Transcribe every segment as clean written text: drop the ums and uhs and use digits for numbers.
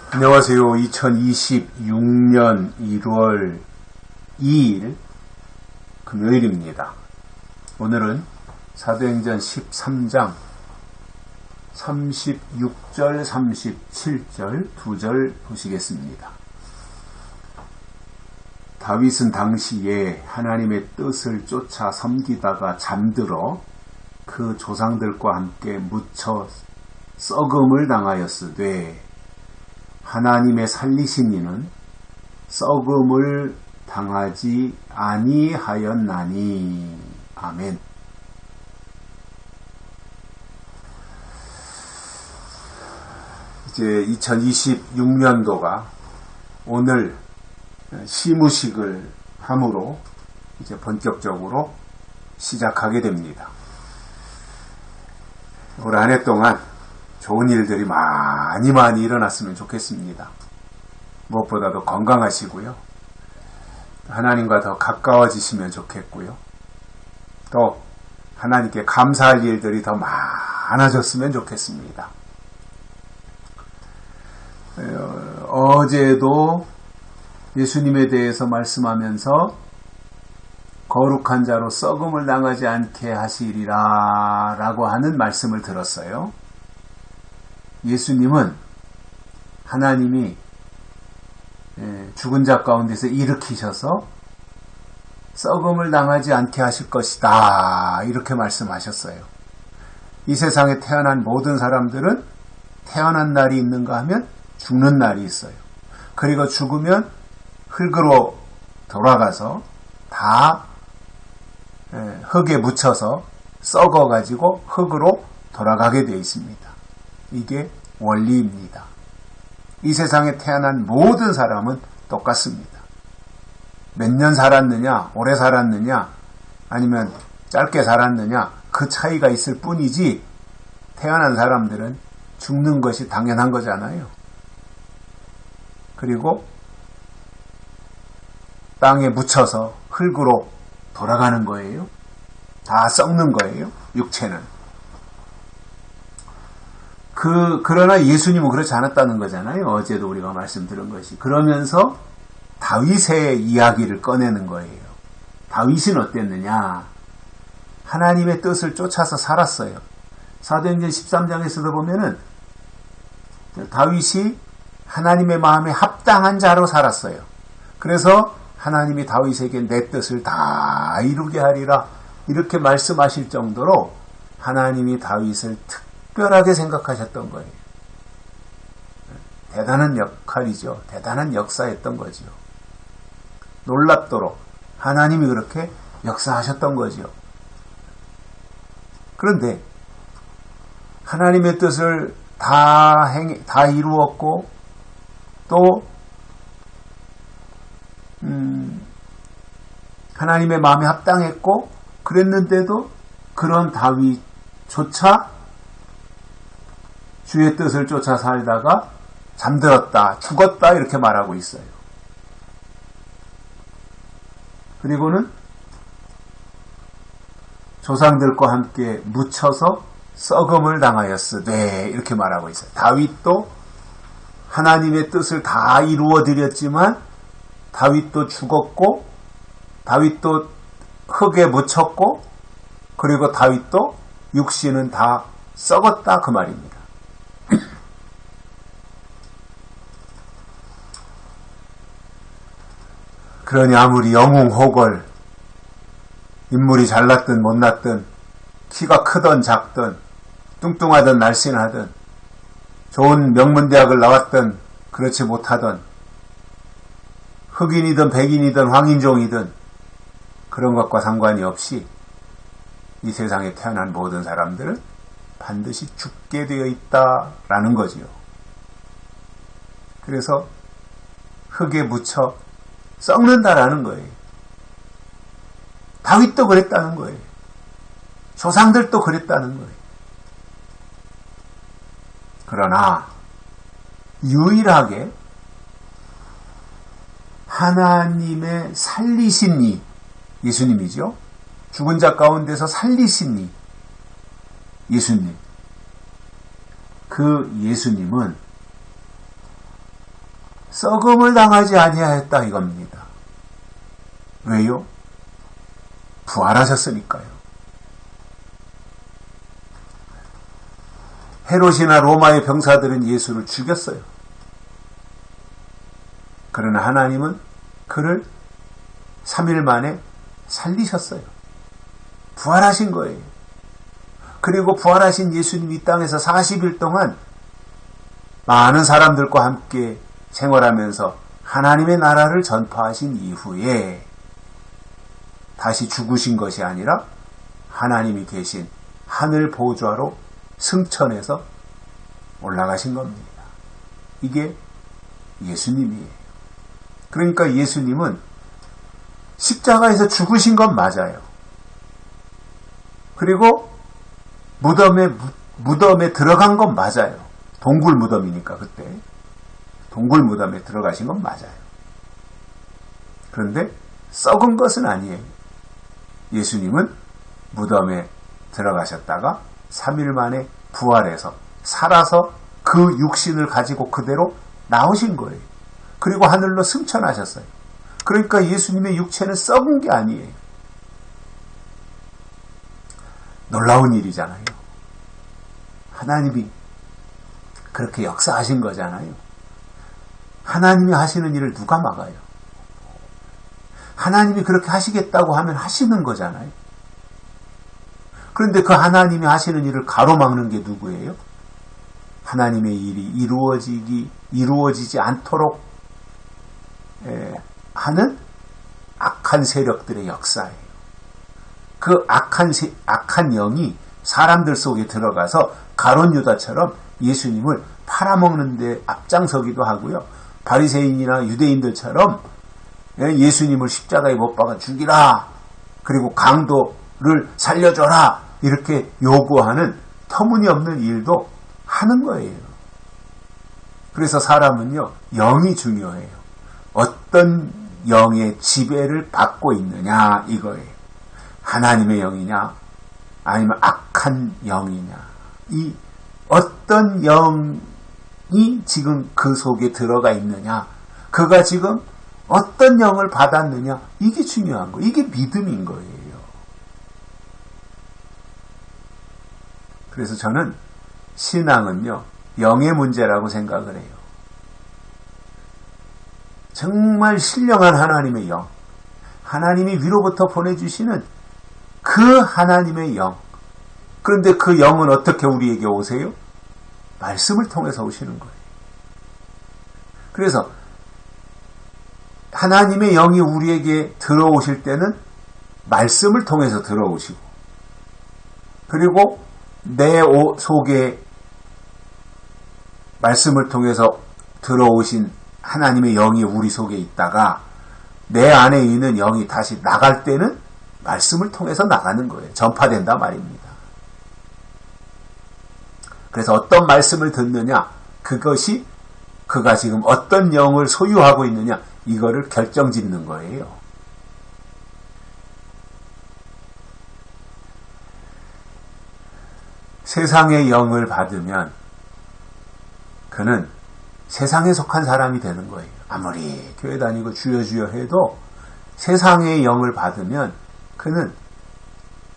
안녕하세요. 2026년 1월 2일 금요일입니다. 오늘은 사도행전 13장 36절, 37절, 2절 보시겠습니다. 다윗은 당시에 하나님의 뜻을 쫓아 섬기다가 잠들어 그 조상들과 함께 묻혀 썩음을 당하였으되 하나님의 살리신 이는 썩음을 당하지 아니하였나니. 아멘. 이제 2026년도가 오늘 시무식을 함으로 이제 본격적으로 시작하게 됩니다. 올 한 해 동안 좋은 일들이 많이 일어났으면 좋겠습니다. 무엇보다도 건강하시고요. 하나님과 더 가까워지시면 좋겠고요. 또 하나님께 감사할 일들이 더 많아졌으면 좋겠습니다. 어제도 예수님에 대해서 말씀하면서 거룩한 자로 썩음을 당하지 않게 하시리라 라고 하는 말씀을 들었어요. 예수님은 하나님이 죽은 자 가운데서 일으키셔서 썩음을 당하지 않게 하실 것이다 이렇게 말씀하셨어요. 이 세상에 태어난 모든 사람들은 태어난 날이 있는가 하면 죽는 날이 있어요. 그리고 죽으면 흙으로 돌아가서 다 흙에 묻혀서 썩어가지고 흙으로 돌아가게 되어 있습니다. 이게 원리입니다. 이 세상에 태어난 모든 사람은 똑같습니다. 몇 년 살았느냐, 오래 살았느냐, 아니면 짧게 살았느냐, 그 차이가 있을 뿐이지 태어난 사람들은 죽는 것이 당연한 거잖아요. 그리고 땅에 묻혀서 흙으로 돌아가는 거예요. 다 썩는 거예요, 육체는. 그러나 예수님은 그렇지 않았다는 거잖아요. 어제도 우리가 말씀드린 것이. 그러면서 다윗의 이야기를 꺼내는 거예요. 다윗은 어땠느냐? 하나님의 뜻을 쫓아서 살았어요. 사도행전 13장에서도 보면은 다윗이 하나님의 마음에 합당한 자로 살았어요. 그래서 하나님이 다윗에게 내 뜻을 다 이루게 하리라 이렇게 말씀하실 정도로 하나님이 다윗을 특별하게 생각하셨던 거예요. 대단한 역할이죠. 대단한 역사였던 거죠. 놀랍도록 하나님이 그렇게 역사하셨던 거죠. 그런데 하나님의 뜻을 다 이루었고 또 하나님의 마음에 합당했고 그랬는데도 그런 다윗조차 주의 뜻을 쫓아 살다가 잠들었다, 죽었다 이렇게 말하고 있어요. 그리고는 조상들과 함께 묻혀서 썩음을 당하였으되 이렇게 말하고 있어요. 다윗도 하나님의 뜻을 다 이루어 드렸지만 다윗도 죽었고 다윗도 흙에 묻혔고 그리고 다윗도 육신은 다 썩었다 그 말입니다. 그러니 아무리 영웅호걸 인물이 잘났든 못났든 키가 크든 작든 뚱뚱하든 날씬하든 좋은 명문대학을 나왔든 그렇지 못하든 흑인이든 백인이든 황인종이든 그런 것과 상관이 없이 이 세상에 태어난 모든 사람들은 반드시 죽게 되어 있다라는 거지요. 그래서 흙에 묻혀 썩는다라는 거예요. 다윗도 그랬다는 거예요. 조상들도 그랬다는 거예요. 그러나 유일하게 하나님의 살리신 이 예수님이죠. 죽은 자 가운데서 살리신 이 예수님. 그 예수님은 썩음을 당하지 아니하였다 이겁니다. 왜요? 부활하셨으니까요. 헤롯이나 로마의 병사들은 예수를 죽였어요. 그러나 하나님은 그를 3일 만에 살리셨어요. 부활하신 거예요. 그리고 부활하신 예수님이 이 땅에서 40일 동안 많은 사람들과 함께 생활하면서 하나님의 나라를 전파하신 이후에 다시 죽으신 것이 아니라 하나님이 계신 하늘 보좌로 승천해서 올라가신 겁니다. 이게 예수님이에요. 그러니까 예수님은 십자가에서 죽으신 건 맞아요. 그리고 무덤에 들어간 건 맞아요. 동굴 무덤이니까 그때 동굴 무덤에 들어가신 건 맞아요. 그런데 썩은 것은 아니에요. 예수님은 무덤에 들어가셨다가 3일 만에 부활해서 살아서 그 육신을 가지고 그대로 나오신 거예요. 그리고 하늘로 승천하셨어요. 그러니까 예수님의 육체는 썩은 게 아니에요. 놀라운 일이잖아요. 하나님이 그렇게 역사하신 거잖아요. 하나님이 하시는 일을 누가 막아요? 하나님이 그렇게 하시겠다고 하면 하시는 거잖아요. 그런데 그 하나님이 하시는 일을 가로막는 게 누구예요? 하나님의 일이 이루어지지 않도록 하는 악한 세력들의 역사예요. 그 악한 영이 사람들 속에 들어가서 가룟 유다처럼 예수님을 팔아먹는 데 앞장서기도 하고요. 바리새인이나 유대인들처럼 예수님을 십자가에 못 박아 죽이라. 그리고 강도를 살려줘라. 이렇게 요구하는 터무니없는 일도 하는 거예요. 그래서 사람은요, 영이 중요해요. 어떤 영의 지배를 받고 있느냐 이거예요. 하나님의 영이냐 아니면 악한 영이냐. 이 어떤 영이 지금 그 속에 들어가 있느냐, 그가 지금 어떤 영을 받았느냐, 이게 중요한 거예요. 이게 믿음인 거예요. 그래서 저는 신앙은요, 영의 문제라고 생각을 해요. 정말 신령한 하나님의 영, 하나님이 위로부터 보내주시는 그 하나님의 영. 그런데 그 영은 어떻게 우리에게 오세요? 말씀을 통해서 오시는 거예요. 그래서 하나님의 영이 우리에게 들어오실 때는 말씀을 통해서 들어오시고, 그리고 내 속에 말씀을 통해서 들어오신 하나님의 영이 우리 속에 있다가 내 안에 있는 영이 다시 나갈 때는 말씀을 통해서 나가는 거예요. 전파된다 말입니다. 그래서 어떤 말씀을 듣느냐, 그것이 그가 지금 어떤 영을 소유하고 있느냐, 이거를 결정짓는 거예요. 세상의 영을 받으면 그는 세상에 속한 사람이 되는 거예요. 아무리 교회 다니고 주여 주여 해도 세상의 영을 받으면 그는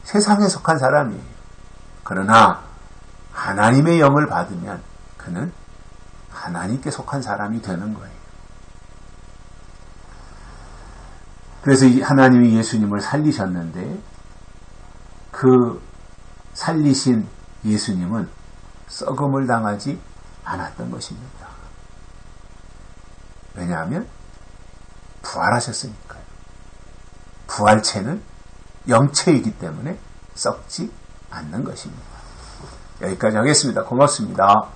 세상에 속한 사람이에요. 그러나 하나님의 영을 받으면 그는 하나님께 속한 사람이 되는 거예요. 그래서 하나님이 예수님을 살리셨는데 그 살리신 예수님은 썩음을 당하지 않았던 것입니다. 왜냐하면 부활하셨으니까요. 부활체는 영체이기 때문에 썩지 않는 것입니다. 여기까지 하겠습니다. 고맙습니다.